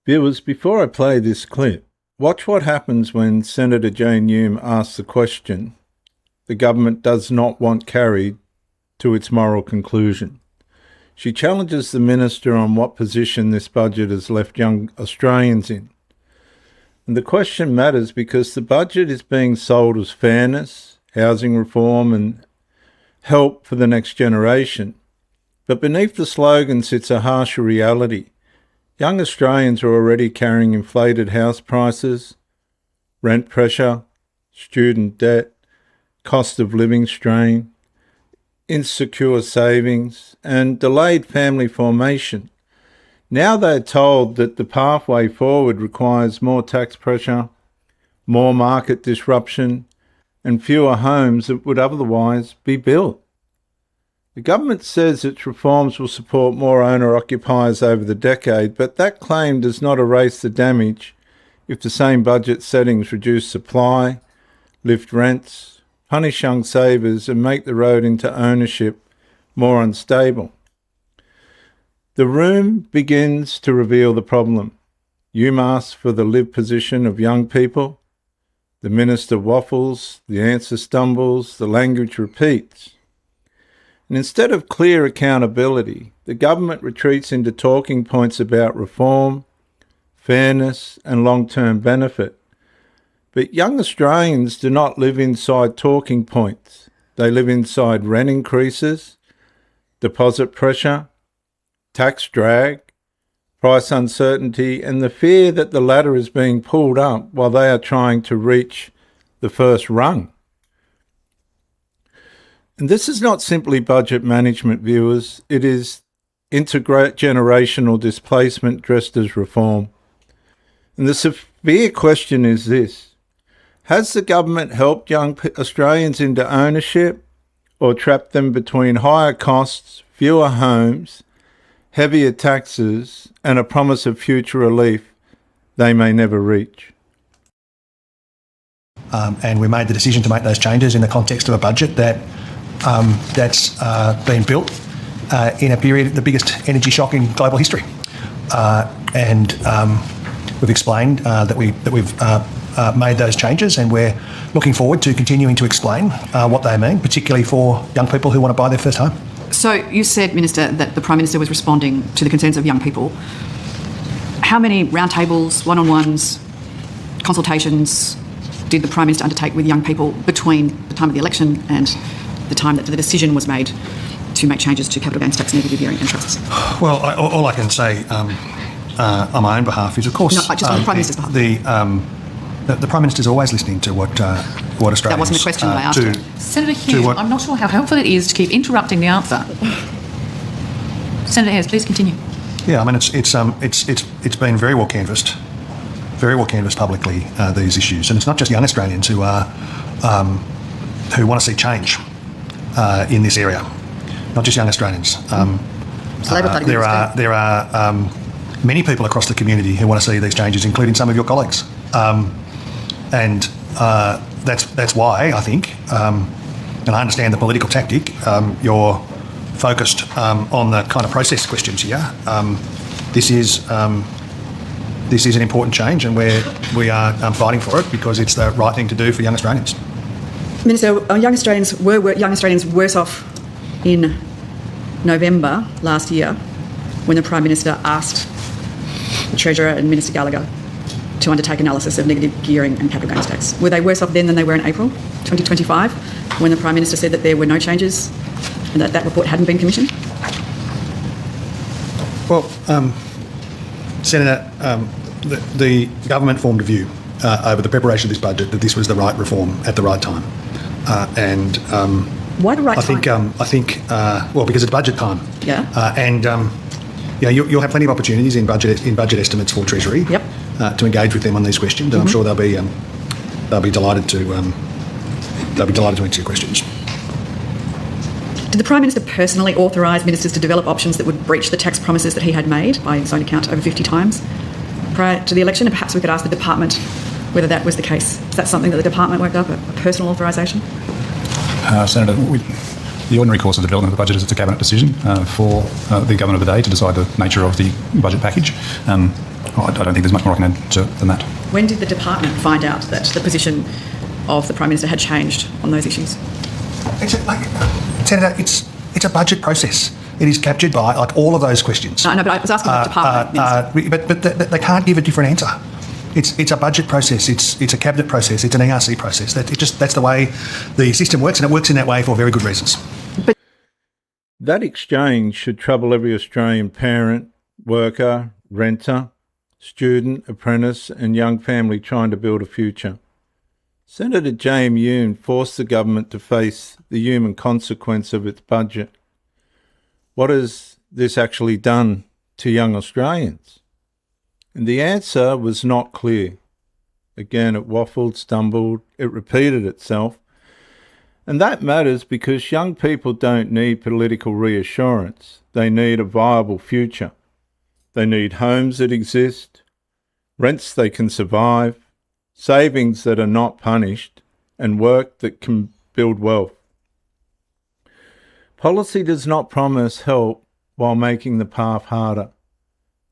Viewers, before I play this clip, watch what happens when Senator Jane Hume asks the question the government does not want carried to its moral conclusion. She challenges the minister on what position this budget has left young Australians in. And the question matters because the budget is being sold as fairness, housing reform and help for the next generation. But beneath the slogan sits a harsher reality. Young Australians are already carrying inflated house prices, rent pressure, student debt, cost of living strain, insecure savings, and delayed family formation. Now they're told that the pathway forward requires more tax pressure, more market disruption, and fewer homes that would otherwise be built. The government says its reforms will support more owner-occupiers over the decade, but that claim does not erase the damage if the same budget settings reduce supply, lift rents, punish young savers and make the road into ownership more unstable. The room begins to reveal the problem. Hume asks for the live position of young people. The minister waffles, the answer stumbles, the language repeats. And instead of clear accountability, the government retreats into talking points about reform, fairness and long-term benefit. But young Australians do not live inside talking points. They live inside rent increases, deposit pressure, tax drag, price uncertainty, and the fear that the ladder is being pulled up while they are trying to reach the first rung. And this is not simply budget management, viewers. It is intergenerational displacement dressed as reform. And the severe question is this. Has the government helped young Australians into ownership or trapped them between higher costs, fewer homes, heavier taxes, and a promise of future relief they may never reach? And we made the decision to make those changes in the context of a budget that's been built in a period, the biggest energy shock in global history. And we've explained that we've made those changes, and we're looking forward to continuing to explain what they mean, particularly for young people who want to buy their first home. So you said, Minister, that the Prime Minister was responding to the concerns of young people. How many roundtables, one-on-ones, consultations did the Prime Minister undertake with young people between the time of the election and the time that the decision was made to make changes to capital gains tax, negative gearing and trusts? Well, all I can say on my own behalf is, of course, no, just on the Prime Minister's behalf. The Prime Minister is always listening to what Australians... That wasn't the question that I asked her. Senator Hume, I'm not sure how helpful it is to keep interrupting the answer. Senator Ayres, please continue. Yeah, I mean, it's been very well canvassed publicly, these issues, and it's not just young Australians who want to see change in this area. Not just young Australians. There are many people across the community who want to see these changes, including some of your colleagues. And that's why I think, and I understand the political tactic, you're focused on the kind of process questions here. This is an important change, and we are fighting for it because it's the right thing to do for young Australians. Minister, young Australians were worse off in November last year when the Prime Minister asked the Treasurer and Minister Gallagher to undertake analysis of negative gearing and capital gains tax. Were they worse off then than they were in April 2025 when the Prime Minister said that there were no changes and that report hadn't been commissioned? Well, Senator, the government formed a view over the preparation of this budget that this was the right reform at the right time. Why the right time? I think, well, because it's budget time. Yeah. You'll have plenty of opportunities in budget estimates for Treasury. Yep. To engage with them on these questions, and I'm sure they'll be delighted to answer your questions. Did the Prime Minister personally authorise ministers to develop options that would breach the tax promises that he had made, by his own account, over 50 times prior to the election? And perhaps we could ask the department whether that was the case. Is that something that the department worked up, a personal authorisation? Senator, the ordinary course of the development of the budget is it's a cabinet decision for the government of the day to decide the nature of the budget package. Oh, I don't think there's much more I can add to than that. When did the department find out that the position of the Prime Minister had changed on those issues? Senator, it's a budget process. It is captured by all of those questions. No, but I was asking the department. But they can't give a different answer. It's a budget process. It's a cabinet process. It's an ERC process. That's the way the system works, and it works in that way for very good reasons. That exchange should trouble every Australian parent, worker, renter, student, apprentice and young family trying to build a future. Senator Jane Hume forced the government to face the human consequence of its budget. What has this actually done to young Australians? And the answer was not clear. Again, it waffled, stumbled, it repeated itself. And that matters because young people don't need political reassurance. They need a viable future. They need homes that exist, rents they can survive, savings that are not punished, and work that can build wealth. Policy does not promise help while making the path harder.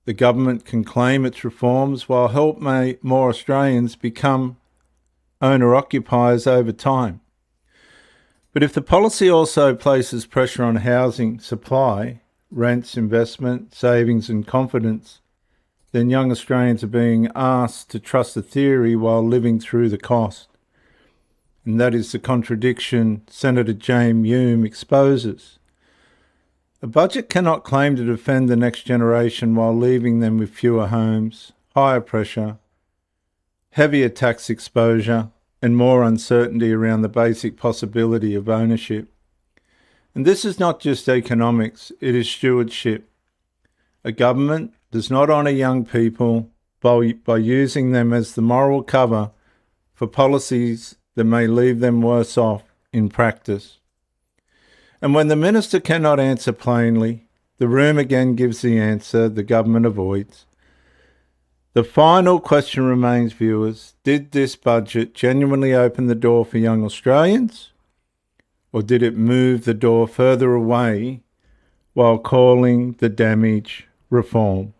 The government can claim its reforms while help more Australians become owner-occupiers over time. But if the policy also places pressure on housing supply, rents, investment, savings and confidence, then young Australians are being asked to trust the theory while living through the cost. And that is the contradiction Senator Jane Hume exposes. A budget cannot claim to defend the next generation while leaving them with fewer homes, higher pressure, heavier tax exposure, and more uncertainty around the basic possibility of ownership. And this is not just economics, it is stewardship. A government does not honour young people by using them as the moral cover for policies that may leave them worse off in practice. And when the minister cannot answer plainly, the room again gives the answer the government avoids. The final question remains, viewers, did this budget genuinely open the door for young Australians? Or did it move the door further away while calling the damage reform?